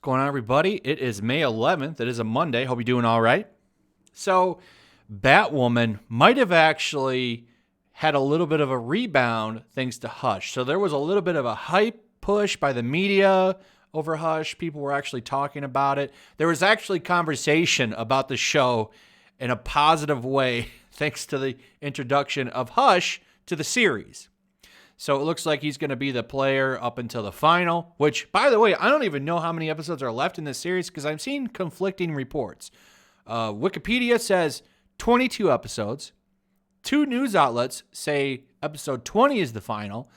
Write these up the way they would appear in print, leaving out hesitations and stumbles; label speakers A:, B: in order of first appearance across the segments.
A: Going on, everybody? It is May 11th. It is a Monday. Hope you're doing all right. So, Batwoman might have actually had a little bit of a rebound thanks to Hush. So there was a little bit of a hype push by the media over Hush. People were actually talking about it. There was actually conversation about the show in a positive way thanks to the introduction of Hush to the series. So it looks like he's going to be the player up until the final, which, by the way, I don't even know how many episodes are left in this series because I've seen conflicting reports. Wikipedia says 22 episodes. 2 news outlets say episode 20 is the final.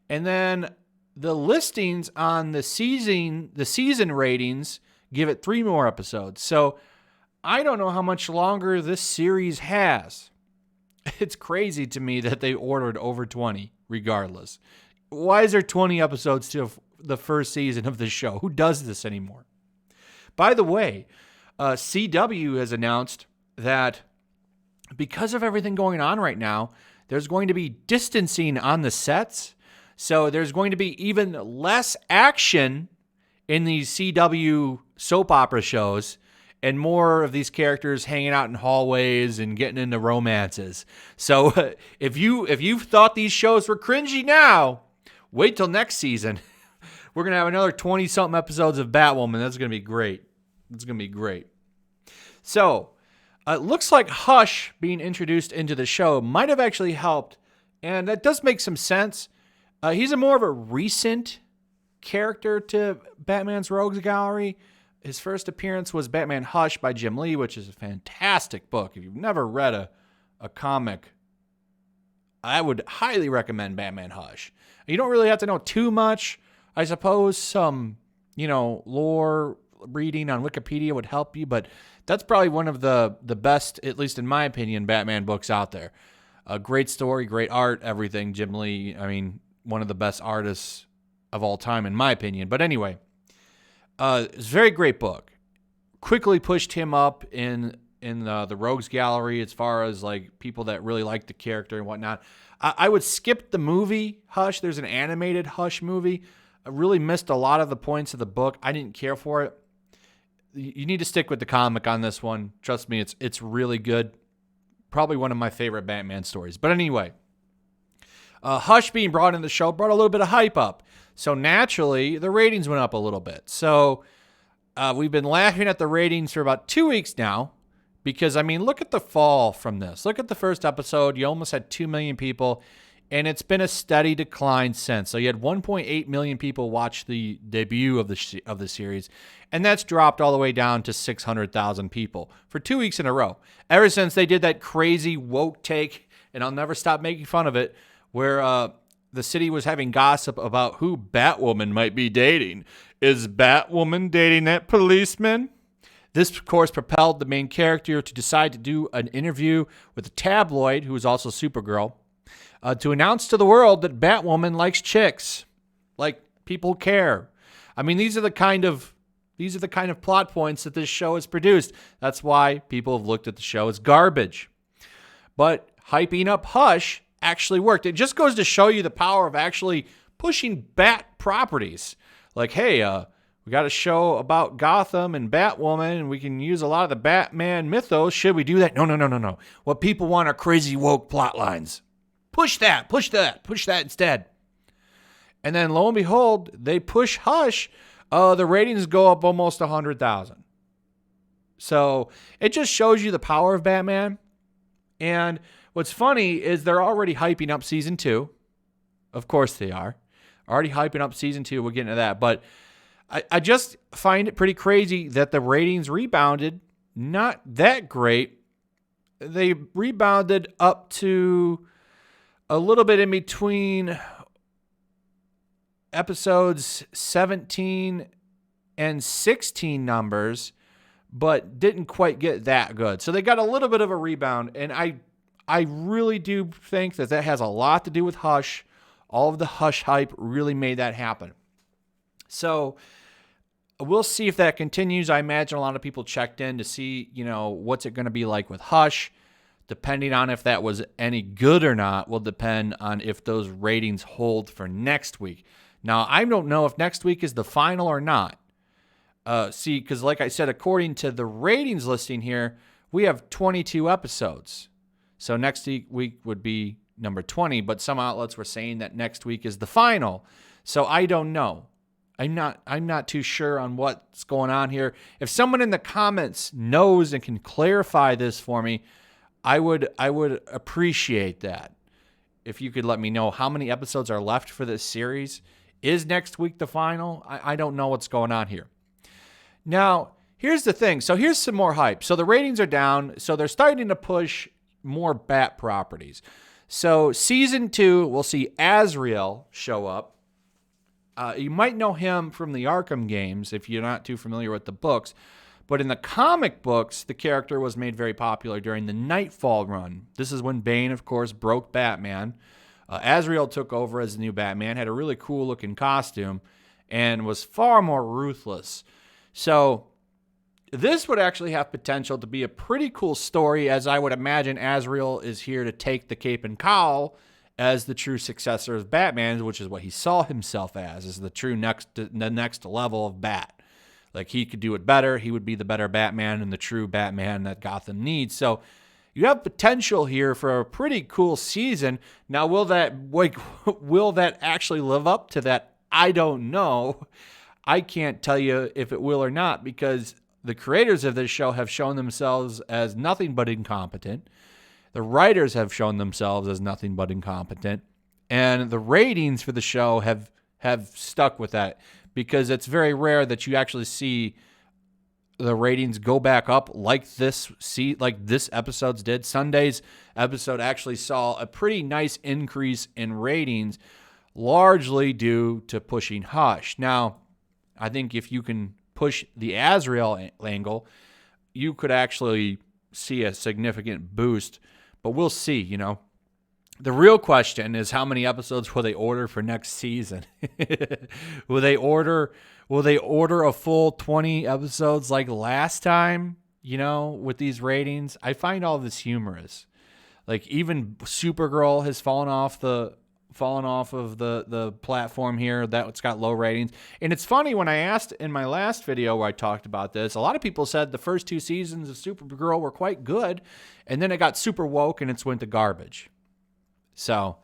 A: And then the listings on the season ratings give it 3 more episodes. So I don't know how much longer this series has. It's crazy to me that they ordered over 20 regardless. Why is there 20 episodes to the first season of the show? Who does this anymore? By the way, CW has announced that because of everything going on right now, there's going to be distancing on the sets. So there's going to be even less action in these CW soap opera shows and more of these characters hanging out in hallways and getting into romances. So if you thought these shows were cringy now, wait till next season. We're going to have another 20-something episodes of Batwoman. That's going to be great. It's going to be great. So it looks like Hush being introduced into the show might have actually helped, and that does make some sense. He's more of a recent character to Batman's Rogues Gallery. His first appearance was Batman Hush by Jim Lee, which is a fantastic book. If you've never read a comic, I would highly recommend Batman Hush. You don't really have to know too much. I suppose some, lore reading on Wikipedia would help you, but that's probably one of the best, at least in my opinion, Batman books out there. A great story, great art, everything. Jim Lee, one of the best artists of all time, in my opinion. But anyway, it's a very great book. Quickly pushed him up in the Rogues Gallery as far as like people that really like the character and whatnot. I would skip the movie Hush. There's an animated Hush movie. I really missed a lot of the points of the book. I didn't care for it. You need to stick with the comic on this one. Trust me, it's really good. Probably one of my favorite Batman stories. But anyway, Hush being brought in the show brought a little bit of hype up. So naturally, the ratings went up a little bit. So we've been laughing at the ratings for about 2 weeks now because, look at the fall from this. Look at the first episode. You almost had 2 million people, and it's been a steady decline since. So you had 1.8 million people watch the debut of the series, and that's dropped all the way down to 600,000 people for 2 weeks in a row. Ever since they did that crazy woke take, and I'll never stop making fun of it, where the city was having gossip about who Batwoman might be dating. Is Batwoman dating that policeman? This, of course, propelled the main character to decide to do an interview with a tabloid, who is also Supergirl, to announce to the world that Batwoman likes chicks. Like, people care. These are the kind of plot points that this show has produced. That's why people have looked at the show as garbage. But hyping up Hush actually worked. It just goes to show you the power of actually pushing Bat properties. Like, hey, we got a show about Gotham and Batwoman, and we can use a lot of the Batman mythos. Should we do that? No. What people want are crazy woke plot lines. Push that instead. And then lo and behold, they push Hush. The ratings go up almost 100,000. So it just shows you the power of Batman. And what's funny is they're already hyping up season 2. Of course they are. Already hyping up season 2. We'll get into that. But I just find it pretty crazy that the ratings rebounded. Not that great. They rebounded up to a little bit in between episodes 17 and 16 numbers, but didn't quite get that good. So they got a little bit of a rebound, and I really do think that has a lot to do with Hush. All of the Hush hype really made that happen. So we'll see if that continues. I imagine a lot of people checked in to see, what's it going to be like with Hush. Depending on if that was any good or not will depend on if those ratings hold for next week. Now, I don't know if next week is the final or not. See, because like I said, according to the ratings listing here, we have 22 episodes. So next week would be number 20, but some outlets were saying that next week is the final. So I don't know. I'm not too sure on what's going on here. If someone in the comments knows and can clarify this for me, I would appreciate that. If you could let me know how many episodes are left for this series. Is next week the final? I don't know what's going on here. Now, here's the thing. So here's some more hype. So the ratings are down. So they're starting to push more Bat properties. So season 2, we'll see Azrael show up. You might know him from the Arkham games if you're not too familiar with the books. But in the comic books, the character was made very popular during the Nightfall run. This is when Bane, of course, broke Batman. Azrael took over as the new Batman, had a really cool-looking costume, and was far more ruthless. So this would actually have potential to be a pretty cool story, as I would imagine Azrael is here to take the cape and cowl as the true successor of Batman, which is what he saw himself as the next level of Bat. Like, he could do it better. He would be the better Batman and the true Batman that Gotham needs. So you have potential here for a pretty cool season. Now, will that actually live up to that? I don't know. I can't tell you if it will or not, because the creators of this show have shown themselves as nothing but incompetent. The writers have shown themselves as nothing but incompetent. And the ratings for the show have stuck with that, because it's very rare that you actually see the ratings go back up like this episode's did. Sunday's episode actually saw a pretty nice increase in ratings, largely due to pushing Hush. Now, I think if you can push the Azrael angle, you could actually see a significant boost. But we'll see, The real question is, how many episodes will they order for next season? Will they order a full 20 episodes like last time, with these ratings? I find all this humorous. Like, even Supergirl has fallen off of the platform here. That's got low ratings. And it's funny, when I asked in my last video where I talked about this, a lot of people said the first 2 seasons of Supergirl were quite good, and then it got super woke and it's went to garbage. So,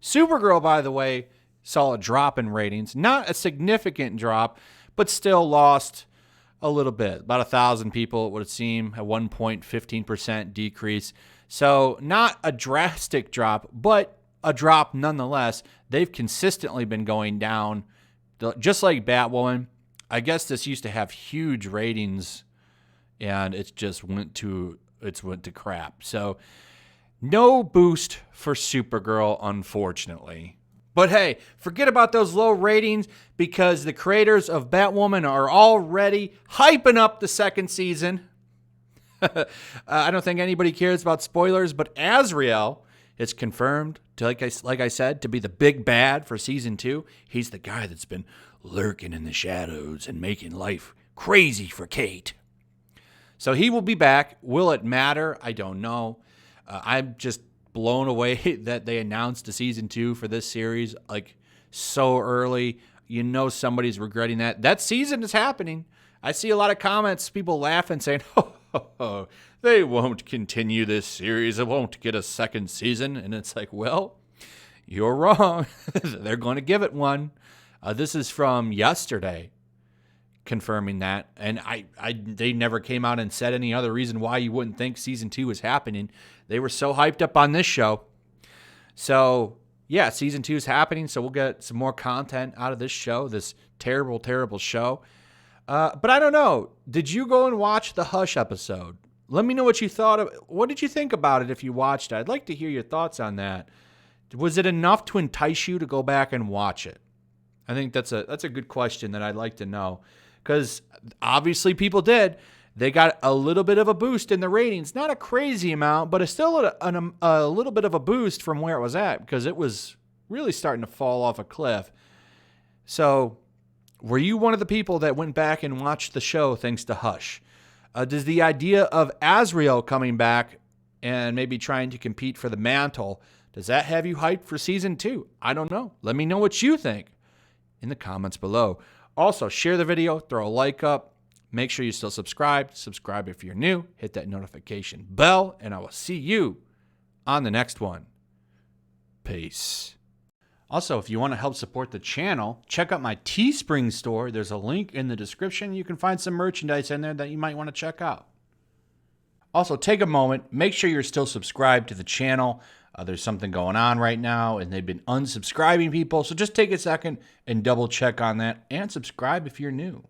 A: Supergirl, by the way, saw a drop in ratings. Not a significant drop, but still lost a little bit. About 1,000 people, it would seem, at 1.15% decrease. So, not a drastic drop, but a drop nonetheless. They've consistently been going down, just like Batwoman. I guess this used to have huge ratings, and it just went to crap. So no boost for Supergirl, unfortunately. But hey, forget about those low ratings, because the creators of Batwoman are already hyping up the second season. I don't think anybody cares about spoilers, but Azrael is confirmed to, like I said, to be the big bad for season 2. He's the guy that's been lurking in the shadows and making life crazy for Kate. So he will be back. Will it matter? I don't know. I'm just blown away that they announced a season 2 for this series so early. Somebody's regretting that. That season is happening. I see a lot of comments, people laughing, saying, oh, they won't continue this series. It won't get a second season. And it's like, well, you're wrong. They're going to give it one. This is from yesterday, confirming that. And they never came out and said any other reason why you wouldn't think season 2 is happening. They were so hyped up on this show. So, yeah, season 2 is happening. So we'll get some more content out of this show, this terrible, terrible show. But I don't know. Did you go and watch the Hush episode? Let me know what you thought of. What did you think about it if you watched it? I'd like to hear your thoughts on that. Was it enough to entice you to go back and watch it? I think that's a good question that I'd like to know, because obviously people did. They got a little bit of a boost in the ratings. Not a crazy amount, but it's still a little bit of a boost from where it was at, because it was really starting to fall off a cliff. So, were you one of the people that went back and watched the show thanks to Hush? Does the idea of Azrael coming back and maybe trying to compete for the mantle, does that have you hyped for season 2? I don't know. Let me know what you think in the comments below. Also, share the video, throw a like up. Make sure you still subscribe. Subscribe if you're new. Hit that notification bell, and I will see you on the next one. Peace. Also, if you want to help support the channel, check out my Teespring store. There's a link in the description. You can find some merchandise in there that you might want to check out. Also, take a moment. Make sure you're still subscribed to the channel. There's something going on right now, and they've been unsubscribing people. So just take a second and double check on that and subscribe if you're new.